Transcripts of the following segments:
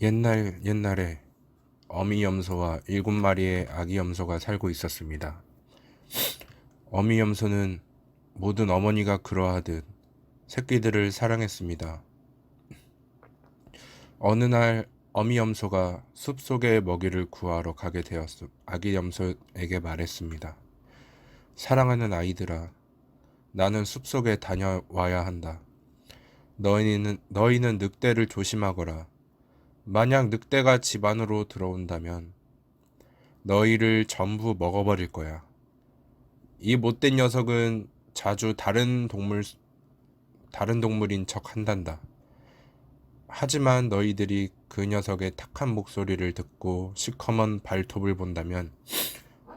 옛날 옛날에 어미 염소와 7마리의 아기 염소가 살고 있었습니다. 어미 염소는 모든 어머니가 그러하듯 새끼들을 사랑했습니다. 어느 날 어미 염소가 숲속에 먹이를 구하러 가게 되었음. 아기 염소에게 말했습니다. 사랑하는 아이들아, 나는 숲속에 다녀와야 한다. 너희는 늑대를 조심하거라. 만약 늑대가 집 안으로 들어온다면 너희를 전부 먹어버릴 거야. 이 못된 녀석은 자주 다른 동물인 척 한단다. 하지만 너희들이 그 녀석의 탁한 목소리를 듣고 시커먼 발톱을 본다면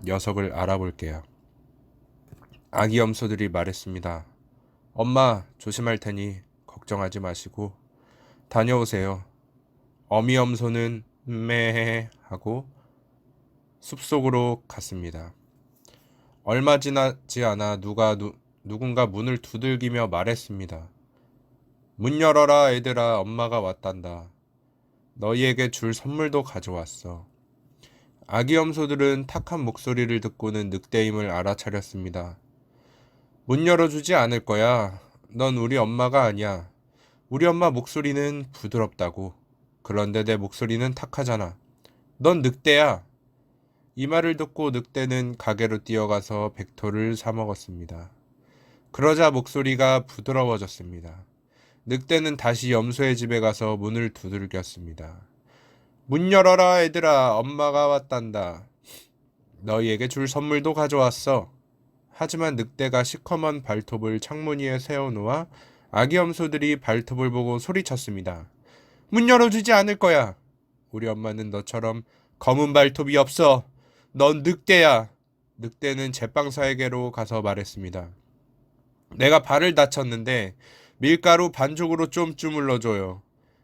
녀석을 알아볼 게야. 아기 염소들이 말했습니다. 엄마, 조심할 테니 걱정하지 마시고 다녀오세요. 어미 염소는 매 하고 숲속으로 갔습니다. 얼마 지나지 않아 누군가 문을 두들기며 말했습니다. 문 열어라, 얘들아. 엄마가 왔단다. 너희에게 줄 선물도 가져왔어. 아기 염소들은 탁한 목소리를 듣고는 늑대임을 알아차렸습니다. 문 열어주지 않을 거야. 넌 우리 엄마가 아니야. 우리 엄마 목소리는 부드럽다고. 그런데 내 목소리는 탁하잖아. 넌 늑대야. 이 말을 듣고 늑대는 가게로 뛰어가서 백토를 사 먹었습니다. 그러자 목소리가 부드러워졌습니다. 늑대는 다시 염소의 집에 가서 문을 두들겼습니다. 문 열어라, 얘들아. 엄마가 왔단다. 너희에게 줄 선물도 가져왔어. 하지만 늑대가 시커먼 발톱을 창문 위에 세워놓아 아기 염소들이 발톱을 보고 소리쳤습니다. 문 열어주지 않을 거야. 우리 엄마는 너처럼 검은 발톱이 없어. 넌 늑대야. 늑대는 제빵사에게로 가서 말했습니다. 내가 발을 다쳤는데 밀가루 반죽으로 좀 주물러줘요.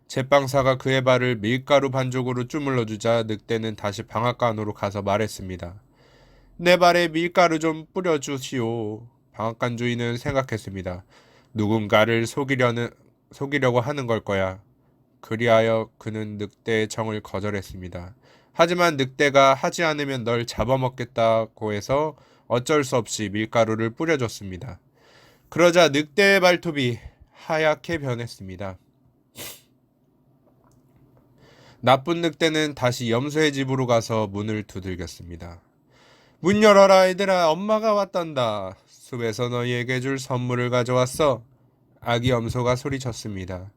제빵사가 그의 발을 밀가루 반죽으로 주물러주자 늑대는 다시 방앗간으로 가서 말했습니다. 내 발에 밀가루 좀 뿌려주시오. 방앗간 주인은 생각했습니다. 누군가를 속이려고 하는 걸 거야. 그리하여 그는 늑대의 정을 거절했습니다. 하지만 늑대가 하지 않으면 널 잡아먹겠다고 해서 어쩔 수 없이 밀가루를 뿌려줬습니다. 그러자 늑대의 발톱이 하얗게 변했습니다. 나쁜 늑대는 다시 염소의 집으로 가서 문을 두들겼습니다. 문 열어라, 얘들아. 엄마가 왔단다. 숲에서 너희에게 줄 선물을 가져왔어. 아기 염소가 소리쳤습니다.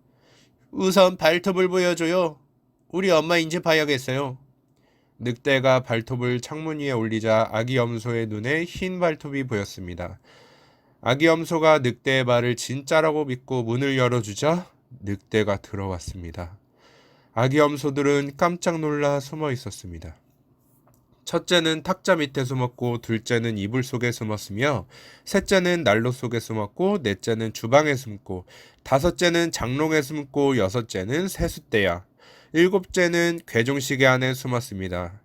우선 발톱을 보여줘요. 우리 엄마인지 봐야겠어요. 늑대가 발톱을 창문 위에 올리자 아기 염소의 눈에 흰 발톱이 보였습니다. 아기 염소가 늑대의 말을 진짜라고 믿고 문을 열어주자 늑대가 들어왔습니다. 아기 염소들은 깜짝 놀라 숨어 있었습니다. 첫째는 탁자 밑에 숨었고, 둘째는 이불 속에 숨었으며, 셋째는 난로 속에 숨었고, 넷째는 주방에 숨고, 다섯째는 장롱에 숨고, 여섯째는 세숫대야, 일곱째는 괴종시계 안에 숨었습니다.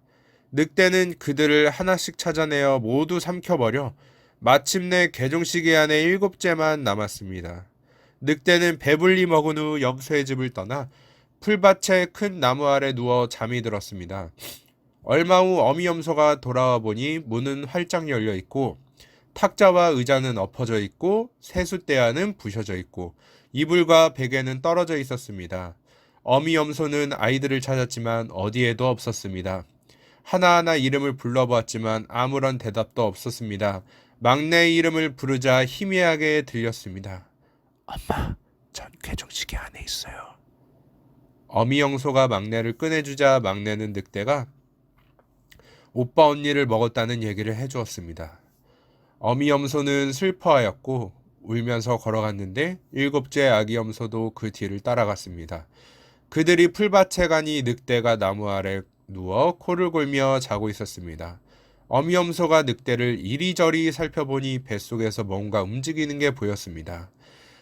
늑대는 그들을 하나씩 찾아내어 모두 삼켜버려 마침내 괴종시계 안에 일곱째만 남았습니다. 늑대는 배불리 먹은 후 염소의 집을 떠나 풀밭의 큰 나무 아래 누워 잠이 들었습니다. 얼마 후 어미 염소가 돌아와 보니 문은 활짝 열려 있고 탁자와 의자는 엎어져 있고 세숫대야는 부셔져 있고 이불과 베개는 떨어져 있었습니다. 어미 염소는 아이들을 찾았지만 어디에도 없었습니다. 하나하나 이름을 불러보았지만 아무런 대답도 없었습니다. 막내의 이름을 부르자 희미하게 들렸습니다. 엄마, 전 괴종시계 안에 있어요. 어미 염소가 막내를 꺼내주자 막내는 늑대가 오빠 언니를 먹었다는 얘기를 해주었습니다. 어미 염소는 슬퍼하였고 울면서 걸어갔는데 일곱째 아기 염소도 그 뒤를 따라갔습니다. 그들이 풀밭에 가니 늑대가 나무 아래 누워 코를 골며 자고 있었습니다. 어미 염소가 늑대를 이리저리 살펴보니 뱃속에서 뭔가 움직이는 게 보였습니다.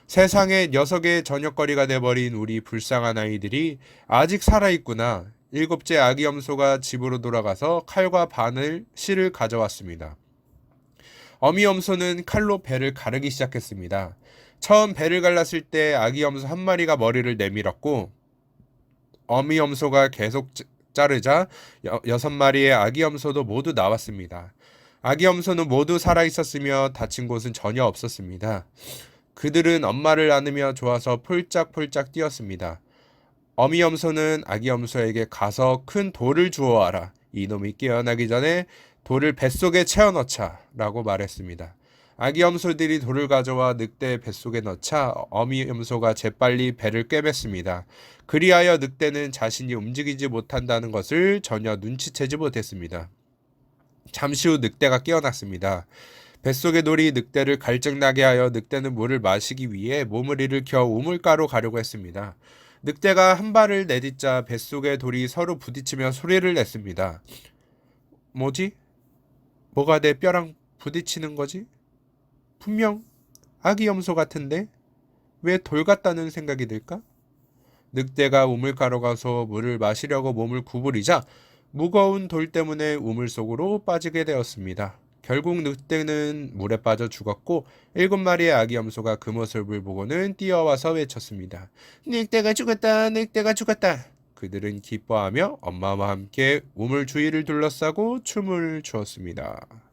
세상에 녀석의 저녁거리가 돼버린 우리 불쌍한 아이들이 아직 살아있구나. 일곱째 아기 염소가 집으로 돌아가서 칼과 실을 가져왔습니다. 어미 염소는 칼로 배를 가르기 시작했습니다. 처음 배를 갈랐을 때 아기 염소 한 마리가 머리를 내밀었고 어미 염소가 계속 자르자 6마리의 아기 염소도 모두 나왔습니다. 아기 염소는 모두 살아 있었으며 다친 곳은 전혀 없었습니다. 그들은 엄마를 안으며 좋아서 폴짝폴짝 뛰었습니다. 어미 염소는 아기 염소에게 가서 큰 돌을 주워와라. 이놈이 깨어나기 전에 돌을 뱃속에 채워넣자 라고 말했습니다. 아기 염소들이 돌을 가져와 늑대의 뱃속에 넣자 어미 염소가 재빨리 배를 꿰맸습니다. 그리하여 늑대는 자신이 움직이지 못한다는 것을 전혀 눈치채지 못했습니다. 잠시 후 늑대가 깨어났습니다. 뱃속의 돌이 늑대를 갈증나게 하여 늑대는 물을 마시기 위해 몸을 일으켜 우물가로 가려고 했습니다. 늑대가 한 발을 내딛자 뱃속의 돌이 서로 부딪히며 소리를 냈습니다. 뭐지? 뭐가 내 뼈랑 부딪히는 거지? 분명 아기 염소 같은데? 왜 돌 같다는 생각이 들까? 늑대가 우물가로 가서 물을 마시려고 몸을 구부리자 무거운 돌 때문에 우물 속으로 빠지게 되었습니다. 결국 늑대는 물에 빠져 죽었고 7마리의 아기 염소가 그 모습을 보고는 뛰어와서 외쳤습니다. 늑대가 죽었다, 늑대가 죽었다. 그들은 기뻐하며 엄마와 함께 우물 주위를 둘러싸고 춤을 추었습니다.